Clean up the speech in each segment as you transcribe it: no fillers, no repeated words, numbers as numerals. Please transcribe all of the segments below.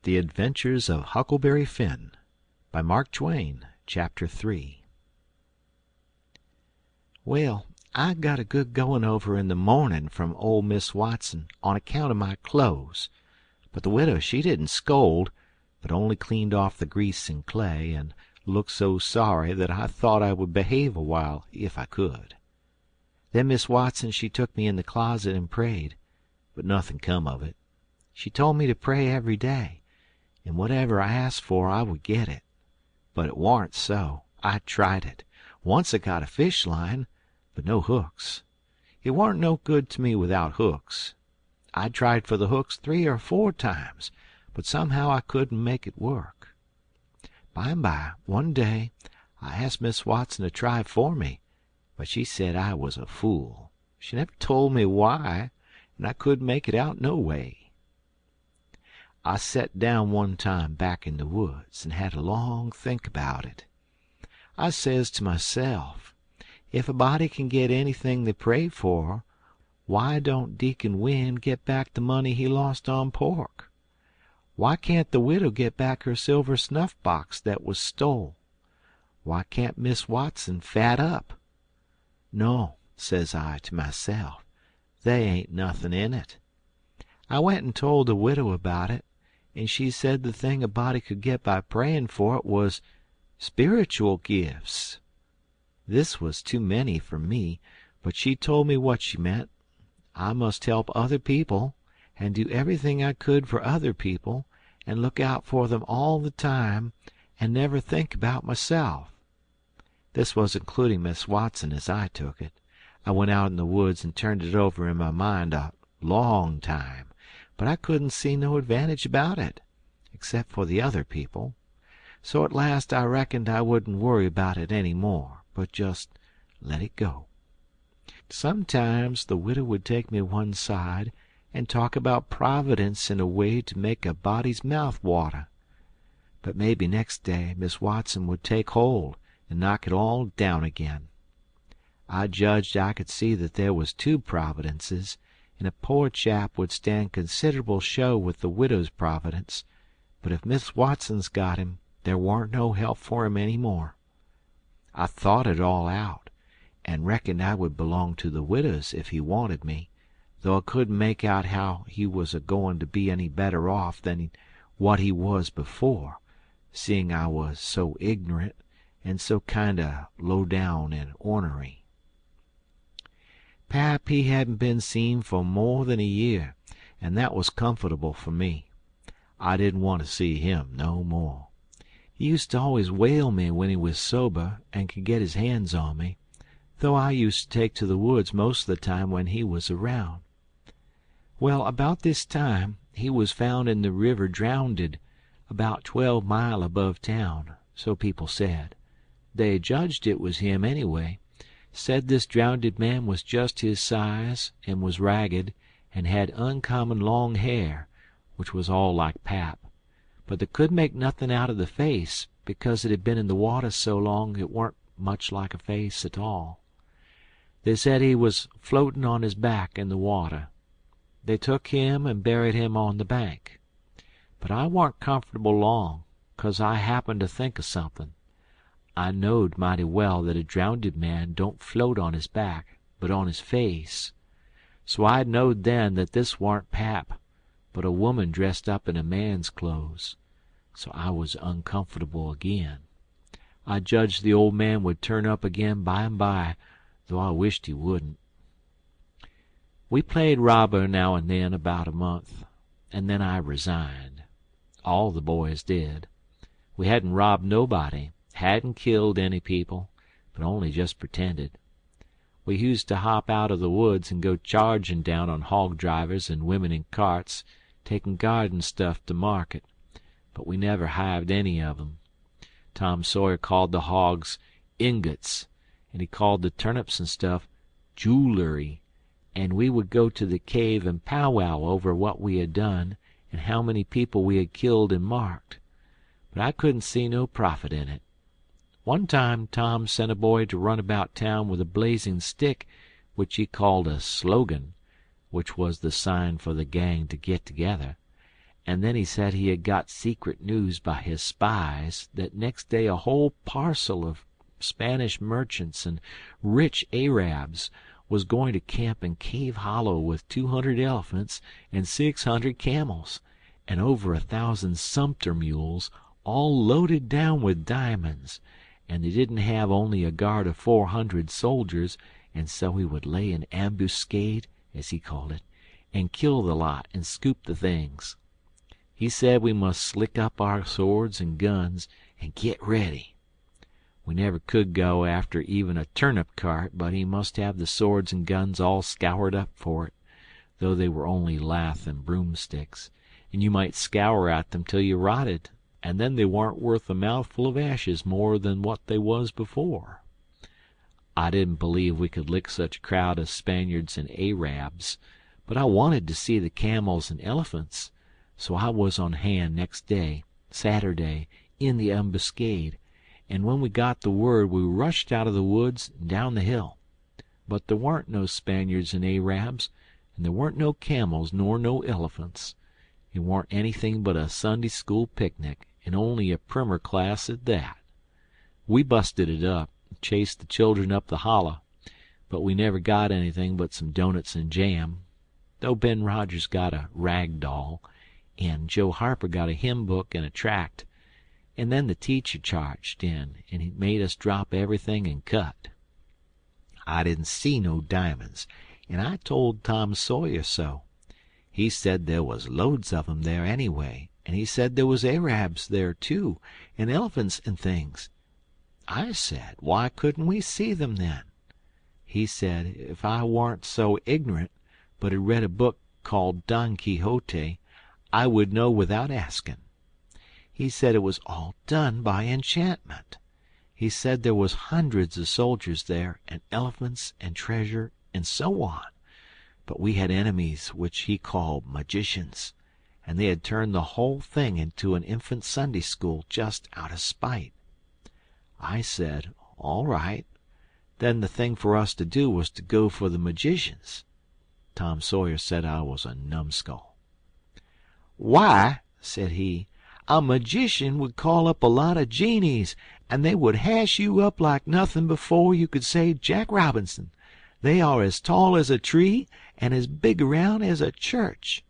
The Adventures of Huckleberry Finn by Mark Twain. Chapter 3. Well, I got a good goin' over in the mornin' from old Miss Watson on account of my clothes, but the widow she didn't scold, but only cleaned off the grease and clay, and looked so sorry that I thought I would behave a while if I could. Then Miss Watson she took me in the closet and prayed, but nothin' come of it. She told me to pray every day, and whatever I asked for I would get it. But it warn't so. I tried it. Once I got a fish line, but no hooks. It warn't no good to me without hooks. I tried for the hooks 3 or 4 times, but somehow I couldn't make it work. By, one day, I asked Miss Watson to try for me, but she said I was a fool. She never told me why, and I couldn't make it out no way. I set down one time back in the woods and had a long think about it. I says to myself, if a body can get anything they pray for, why don't Deacon Wynn get back the money he lost on pork? Why can't the widow get back her silver snuff box that was stole? Why can't Miss Watson fat up? No, says I to myself, they ain't nothin' in it. I went and told the widow about it, and she said the thing a body could get by prayin' for it was spiritual gifts. This was too many for me, but she told me what she meant. I must help other people, and do everything I could for other people, and look out for them all the time, and never think about myself. This was including Miss Watson as I took it. I went out in the woods and turned it over in my mind a long time, but I couldn't see no advantage about it, except for the other people. So at last I reckoned I wouldn't worry about it any more, but just let it go. Sometimes the widow would take me one side and talk about Providence in a way to make a body's mouth water. But maybe next day Miss Watson would take hold and knock it all down again. I judged I could see that there was 2 providences, and a poor chap would stand considerable show with the widow's providence, but if Miss Watson's got him, there warn't no help for him any more. I thought it all out, and reckoned I would belong to the widow's if he wanted me, though I couldn't make out how he was a-goin' to be any better off than what he was before, seeing I was so ignorant and so kind o' low down and ornery. Pap he hadn't been seen for more than a year, and that was comfortable for me. I didn't want to see him no more. He used to always whale me when he was sober and could get his hands on me, though I used to take to the woods most of the time when he was around. Well, about this time he was found in the river drownded, about 12 mile above town, so people said. They judged it was him anyway. Said this drownded man was just his size, and was ragged, and had uncommon long hair, which was all like Pap, but they couldn't make nothin' out of the face, because it had been in the water so long it warn't much like a face at all. They said he was floatin' on his back in the water. They took him and buried him on the bank. But I warn't comfortable long, 'cause I happened to think o' somethin'. I knowed mighty well that a drownded man don't float on his back, but on his face. So I knowed then that this warn't Pap, but a woman dressed up in a man's clothes. So I was uncomfortable again. I judged the old man would turn up again by and by, though I wished he wouldn't. We played robber now and then about a month, and then I resigned. All the boys did. We hadn't robbed nobody, hadn't killed any people, but only just pretended. We used to hop out of the woods and go chargin' down on hog drivers and women in carts, taking garden stuff to market, but we never hived any of 'em. Tom Sawyer called the hogs ingots, and he called the turnips and stuff jewelry, and we would go to the cave and powwow over what we had done and how many people we had killed and marked, but I couldn't see no profit in it. One time Tom sent a boy to run about town with a blazing stick, which he called a slogan, which was the sign for the gang to get together, and then he said he had got secret news by his spies that next day a whole parcel of Spanish merchants and rich Arabs was going to camp in Cave Hollow with 200 elephants and 600 camels, and over 1,000 sumpter mules, all loaded down with diamonds, and they didn't have only a guard of 400 soldiers, and so he would lay an ambuscade, as he called it, and kill the lot and scoop the things. He said we must slick up our swords and guns and get ready. We never could go after even a turnip cart, but he must have the swords and guns all scoured up for it, though they were only lath and broomsticks, and you might scour at them till you rotted, and then they warn't worth a mouthful of ashes more than what they was before. I didn't believe we could lick such a crowd of Spaniards and Arabs, but I wanted to see the camels and elephants, so I was on hand next day, Saturday, in the ambuscade, and when we got the word we rushed out of the woods and down the hill. But there weren't no Spaniards and Arabs, and there weren't no camels nor no elephants. It weren't anything but a Sunday school picnic, and only a primer class at that. We busted it up, and chased the children up the holler, but we never got anything but some doughnuts and jam, though Ben Rogers got a rag doll, and Joe Harper got a hymn book and a tract, and then the teacher charged in, and he made us drop everything and cut. I didn't see no diamonds, and I told Tom Sawyer so. He said there was loads of 'em there anyway, and he said there was Arabs there too, and elephants and things. I said, why couldn't we see them then? He said if I warn't so ignorant, but had read a book called Don Quixote, I would know without asking. He said it was all done by enchantment. He said there was hundreds of soldiers there, and elephants and treasure, and so on. But we had enemies which he called magicians, and they had turned the whole thing into an infant Sunday school just out of spite. I said, all right. Then the thing for us to do was to go for the magicians. Tom Sawyer said I was a numbskull. Why, said he, a magician would call up a lot of genies, and they would hash you up like nothing before you could say Jack Robinson. They are as tall as a tree and as big around as a church.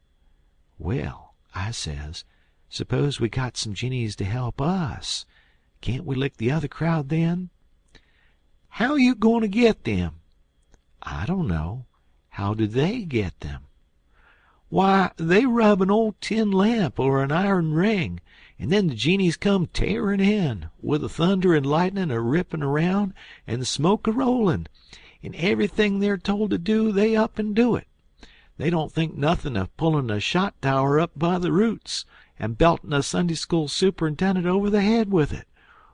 Well, I says, suppose we got some genies to help us. Can't we lick the other crowd then? How you going to get them? I don't know. How do they get them? Why, they rub an old tin lamp or an iron ring, and then the genies come tearing in, with the thunder and lightning a ripping around and the smoke a rolling, and everything they're told to do they up and do it. They don't think nothing of pulling a shot tower up by the roots and belting a Sunday school superintendent over the head with it,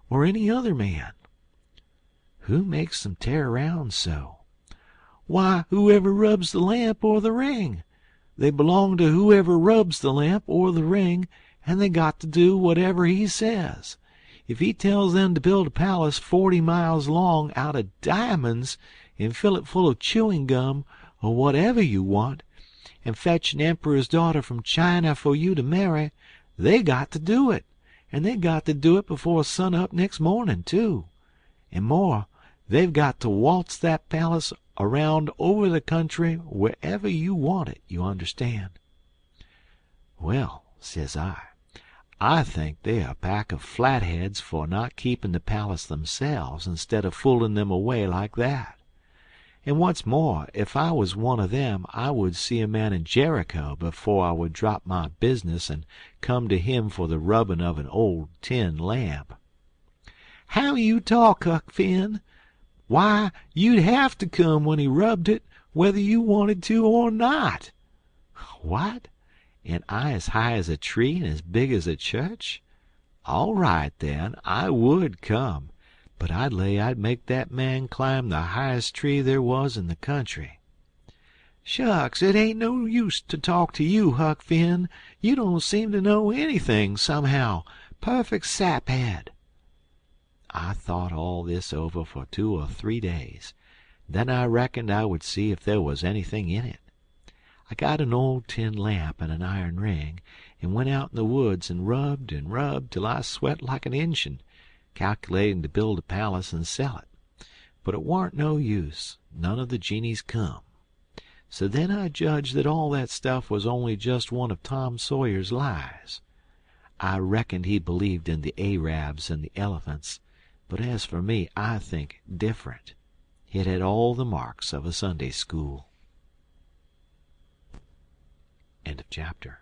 or any other man. Who makes them tear around so? Why, whoever rubs the lamp or the ring. They belong to whoever rubs the lamp or the ring, and they got to do whatever he says. If he tells them to build a palace 40 miles long out of diamonds and fill it full of chewing gum or whatever you want, and fetch an emperor's daughter from China for you to marry, they got to do it, and they got to do it before sun-up next morning, too. And more, they've got to waltz that palace around over the country wherever you want it, you understand. Well, says I think they're a pack of flatheads for not keeping the palace themselves instead of fooling them away like that. And what's more, if I was one of them, I would see a man in Jericho before I would drop my business and come to him for the rubbing of an old tin lamp. How you talk, Huck Finn! Why, you'd have to come when he rubbed it, whether you wanted to or not. What? And I as high as a tree and as big as a church? All right, then, I would come, but I'd lay I'd make that man climb the highest tree there was in the country. Shucks, it ain't no use to talk to you, Huck Finn. You don't seem to know anything, somehow. Perfect saphead. I thought all this over for 2 or 3 days. Then I reckoned I would see if there was anything in it. I got an old tin lamp and an iron ring, and went out in the woods and rubbed till I sweat like an Injun, calculating to build a palace and sell it. But it warn't no use. None of the genies come. So then I judged that all that stuff was only just one of Tom Sawyer's lies. I reckoned he believed in the Arabs and the elephants, but as for me, I think different. It had all the marks of a Sunday school. End of chapter.